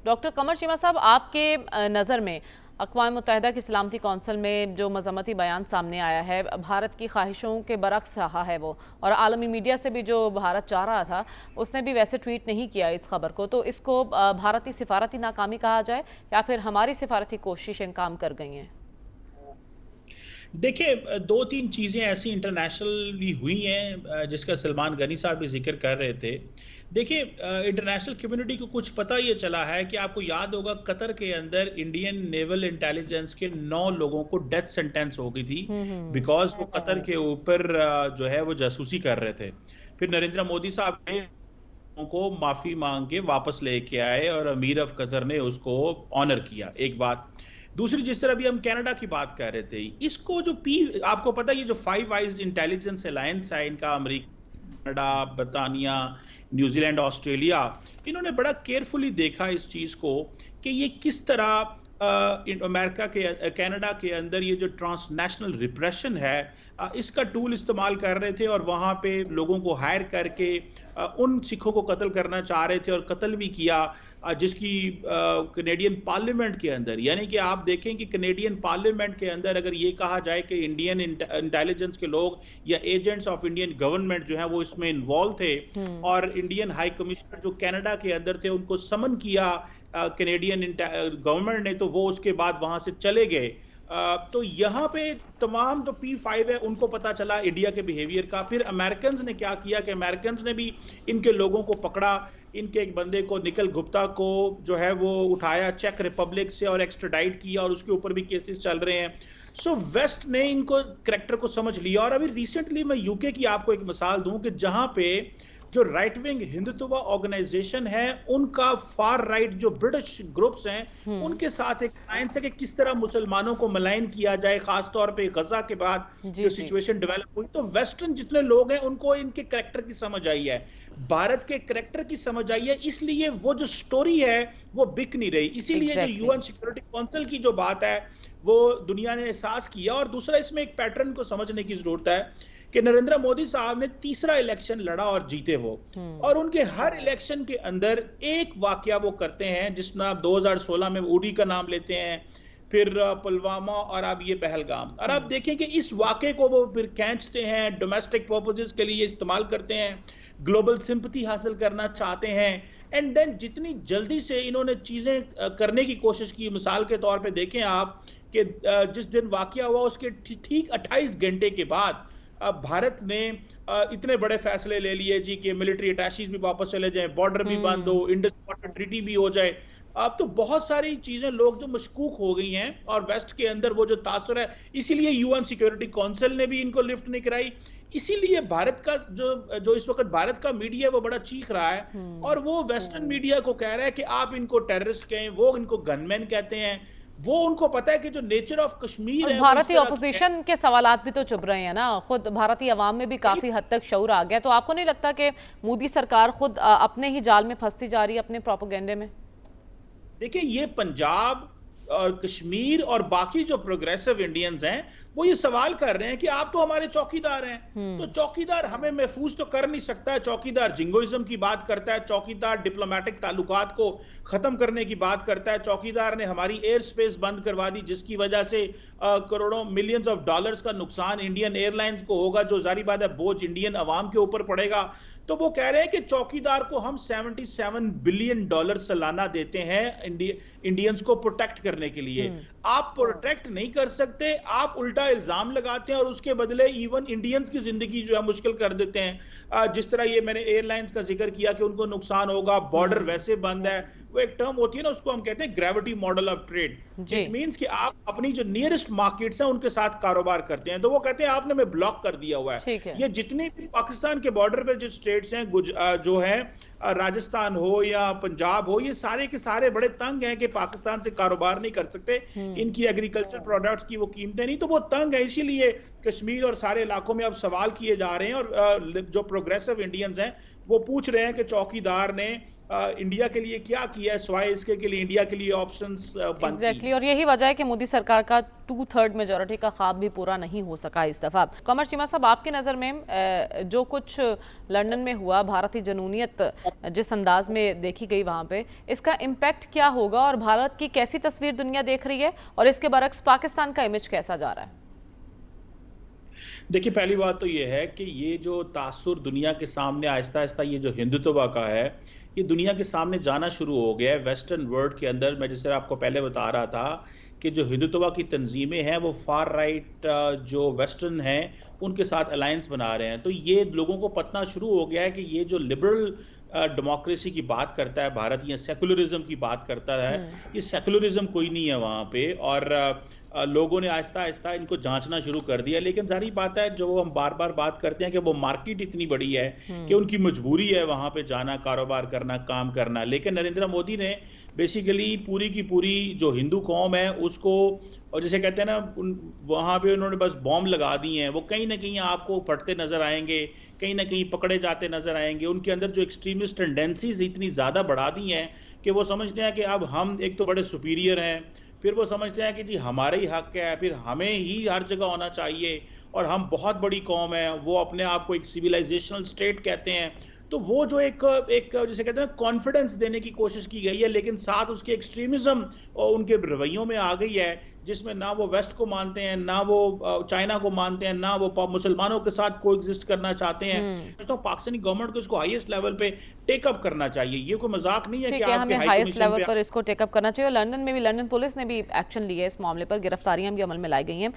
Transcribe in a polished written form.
Doctor कमर चीमा साहब, आपके नज़र में अक़वाम मुत्तहिदा की सलामती कौंसिल में जो मज़म्मती बयान सामने आया है, भारत की ख्वाहिशों के बरक्स रहा है वो, और आलमी मीडिया से भी जो भारत चाह रहा था उसने भी वैसे ट्वीट नहीं किया इस खबर को, तो इसको भारतीय सिफारती नाकामी कहा जाए या फिर हमारी सिफारती कोशिशें काम कर गई हैं? देखिए, 2-3 चीज़ें ऐसी इंटरनेशनली हुई हैं जिसका सलमान गनी साहब भी ज़िक्र कर रहे थे। देखिए, इंटरनेशनल कम्युनिटी को कुछ पता ये चला है कि आपको याद होगा कतर के अंदर इंडियन नेवल इंटेलिजेंस के 9 लोगों को डेथ सेंटेंस हो गई थी बिकॉज़ वो कतर के ऊपर जो है वो जासूसी कर रहे थे। फिर नरेंद्र मोदी साहब ने उनको माफ़ी माँग के वापस लेके आए और अमीर ऑफ कतर ने उसको ऑनर किया, एक बात। दूसरी, जिस तरह अभी हम कनाडा की बात कर रहे थे, इसको जो आपको पता है ये जो फाइव आइज इंटेलिजेंस अलायंस है, इनका America, Canada, Britannia, New Zealand, Australia, इन्होंने बड़ा केयरफुली देखा इस चीज को कि ये किस तरह अमेरिका के कनाडा के अंदर ये जो ट्रांसनेशनल रिप्रेशन है इसका टूल इस्तेमाल कर रहे थे और वहां पे लोगों को हायर करके उन सिखों को कत्ल करना चाह रहे थे और कत्ल भी किया, जिसकी कनेडियन पार्लियामेंट के अंदर, यानी कि आप देखें कि कनेडियन पार्लियामेंट के अंदर अगर ये कहा जाए कि इंडियन इंटेलिजेंस के लोग या एजेंट्स ऑफ इंडियन गवर्नमेंट जो है वो इसमें इन्वॉल्व थे और इंडियन हाई कमिश्नर जो कनाडा के अंदर थे उनको समन किया कनेडियन गवर्नमेंट ने, तो वो उसके बाद वहां से चले गए। तो यहाँ पे तमाम जो P5 है उनको पता चला इंडिया के बिहेवियर का। फिर अमेरिकन ने क्या किया कि अमेरिकन ने भी इनके लोगों को पकड़ा, इनके एक बंदे को निकल गुप्ता को जो है वो उठाया चेक रिपब्लिक से और एक्स्ट्राडाइट किया और उसके ऊपर भी केसेस चल रहे हैं। सो वेस्ट ने इनको करैक्टर को समझ लिया। और अभी रिसेंटली मैं यूके की आपको एक मिसाल दूं कि जहां पे जो राइट विंग हिंदुत्व ऑर्गेनाइजेशन है उनका फार राइट जो ब्रिटिश ग्रुप्स हैं उनके साथ एक अलायंस है कि किस तरह मुसलमानों को मलाइन किया जाए, खास तौर पे गजा के बाद जो सिचुएशन डेवलप हुई। तो वेस्टर्न जितने लोग हैं उनको इनके करैक्टर की समझ आई है, भारत के करैक्टर की समझ आई है, इसलिए वो जो स्टोरी है वो बिक नहीं रही। इसीलिए जो यूएन सिक्योरिटी काउंसिल की जो बात है वो दुनिया ने एहसास किया। और दूसरा, इसमें एक पैटर्न को समझने की जरूरत है कि नरेंद्र मोदी साहब ने तीसरा इलेक्शन लड़ा और जीते वो, और उनके हर इलेक्शन के अंदर एक वाकया वो करते हैं, जिसमें आप 2016 में उड़ी का नाम लेते हैं, फिर पुलवामा और अब ये पहलगाम, और आप देखें कि इस वाकये को वो फिर खींचते हैं, डोमेस्टिक पर्पसेस के लिए इस्तेमाल करते हैं, ग्लोबल सिंपैथी हासिल करना चाहते हैं, एंड देन जितनी जल्दी से इन्होंने चीजें करने की कोशिश की। मिसाल के तौर पे देखें आप कि जिस दिन वाकया हुआ उसके ठीक 28 घंटे के बाद भारत ने इतने बड़े फैसले ले लिए जी कि मिलिट्री अटैचीज भी वापस चले जाएं, बॉर्डर भी बंद हो, इंडस वाटर ट्रीटी भी हो जाए। अब तो बहुत सारी चीजें लोग जो मशकूक हो गई हैं और वेस्ट के अंदर वो जो तासुर है, इसीलिए यूएन सिक्योरिटी काउंसिल ने भी इनको लिफ्ट नहीं कराई। इसीलिए भारत का जो इस वक्त भारत का मीडिया वो बड़ा चीख रहा है और वो वेस्टर्न मीडिया को कह रहा है कि आप इनको टेररिस्ट कहें, वो इनको गनमैन कहते हैं। वो उनको पता है कि जो नेचर ऑफ कश्मीर है, भारतीय ऑपोजिशन के सवालात भी तो चुभ रहे हैं ना, खुद भारतीय अवाम में भी काफी हद तक शऊर आ गया। तो आपको नहीं लगता कि मोदी सरकार खुद अपने ही जाल में फंसती जा रही है अपने प्रोपेगेंडे में? देखिए, ये पंजाब और कश्मीर और बाकी जो प्रोग्रेसिव इंडियंस हैं वो ये सवाल कर रहे हैं कि आप तो हमारे चौकीदार हैं, तो चौकीदार हमें महफूज तो कर नहीं सकता है। चौकीदार जिंगोइज्म की बात करता है, चौकीदार डिप्लोमेटिक ताल्लुकात को खत्म करने की बात करता है, चौकीदार ने हमारी एयर स्पेस बंद करवा दी जिसकी वजह से करोड़ों मिलियंस ऑफ डॉलर्स का नुकसान इंडियन एयरलाइंस को होगा, जो जारी बात है बोझ इंडियन अवाम के ऊपर पड़ेगा। तो वो कह रहे हैं कि चौकीदार को हम $77 बिलियन सालाना देते हैं इंडियंस को प्रोटेक्ट करने के लिए। आप प्रोटेक्ट नहीं कर सकते, आप उल्टा इल्जाम लगाते हैं और उसके बदले इवन इंडियंस की जिंदगी जो है मुश्किल कर देते हैं। जिस तरह ये मैंने एयरलाइंस का जिक्र किया कि उनको नुकसान होगा, बॉर्डर वैसे बंद है, वो एक टर्म होती है ना, उसको हम कहते हैं gravity model of trade. It means कि आप अपनी जो नियरेस्ट मार्केट्स हैं उनके साथ कारोबार करते हैं, तो वो कहते हैं आपने हमें ब्लॉक कर दिया हुआ है। ये जितने भी पाकिस्तान के बॉर्डर पे जो स्टेट्स हैं, जो है राजस्थान हो या पंजाब हो, ये सारे के सारे बड़े तंग हैं कि पाकिस्तान से कारोबार नहीं कर सकते, इनकी एग्रीकल्चर प्रोडक्ट्स की वो कीमतें नहीं, तो वो तंग है। इसीलिए कश्मीर और सारे इलाकों में अब सवाल किए जा रहे हैं और जो प्रोग्रेसिव इंडियंस हैं वो पूछ रहे हैं कि चौकीदार ने इंडिया के लिए क्या किया है, सिवाय इसके के लिए इंडिया के लिए ऑप्शंस बंद की एग्जैक्टली हैं। और यही वजह है कि मोदी सरकार का 2/3 मेजोरिटी का ख्वाब भी पूरा नहीं हो सका इस दफा। कमर चीमा साहब, आपकी नज़र में जो कुछ लंदन में हुआ, भारतीय जनूनियत जिस अंदाज में देखी गई वहां पे, इसका इम्पैक्ट क्या होगा और भारत की कैसी तस्वीर दुनिया देख रही है और इसके बरक्स पाकिस्तान का इमेज कैसा जा रहा है? देखिए, पहली बात तो ये है कि ये जो तासुर दुनिया के सामने आहिस्ता-आहिस्ता ये जो हिंदुत्व का है, ये दुनिया के सामने जाना शुरू हो गया है वेस्टर्न वर्ल्ड के अंदर। मैं जैसे आपको पहले बता रहा था कि जो हिंदुत्व की तंज़ीमें हैं, वो फार राइट जो वेस्टर्न हैं, उनके साथ अलायंस बना रहे हैं। तो ये लोगों को पतना शुरू हो गया है कि ये जो लिबरल डेमोक्रेसी की बात करता है भारत, या सेकुलरिज़्म की बात करता है, ये सेकुलरिज़्म कोई नहीं है वहाँ पे। और लोगों ने आहिस्ता-आहिस्ता इनको जाँचना शुरू कर दिया। लेकिन ज़ाहिर बात है, जो हम बार-बार बात करते हैं कि वो मार्केट इतनी बड़ी है कि उनकी मजबूरी है वहाँ पे जाना, कारोबार करना, काम करना। लेकिन नरेंद्र मोदी ने बेसिकली पूरी की पूरी जो हिंदू कौम है उसको, और जिसे कहते हैं ना, वहाँ पे उन्होंने बस बॉम्ब लगा दिए हैं। वो कहीं न कहीं आपको फटते नज़र आएँगे, कहीं न कहीं पकड़े जाते नज़र आएँगे। उनके अंदर जो एक्सट्रीमिस्ट टेंडेंसीज़ इतनी ज़्यादा बढ़ा दी हैं कि वो समझते हैं कि अब हम एक तो बड़े सुपीरियर हैं, फिर वो समझते हैं कि जी हमारे ही हक है, फिर हमें ही हर जगह होना चाहिए, और हम बहुत बड़ी कौम है। वो अपने आप को एक सिविलाइजेशनल स्टेट कहते हैं। तो वो जो एक एक जिसे कहते हैं कॉन्फिडेंस देने की कोशिश की गई है, लेकिन साथ उसके एक्सट्रीमिज्म उनके रवैयों में आ गई है, जिसमें ना वो वेस्ट को मानते हैं, ना वो चाइना को मानते हैं, ना वो मुसलमानों के साथ कोएग्जिस्ट करना चाहते हैं। तो पाकिस्तानी गवर्नमेंट को इसको हाईएस्ट लेवल पे टेक अप करना चाहिए। ये कोई मजाक नहीं है कि ठीक है, आपके हमें हाई हाईएस्ट कमीशन लेवल पे पर इसको टेकअप करना चाहिए और लंदन में भी लंदन पुलिस ने भी एक्शन लिया है इस मामले पर, गिरफ्तारियां भी अमल में लाई गई हैं।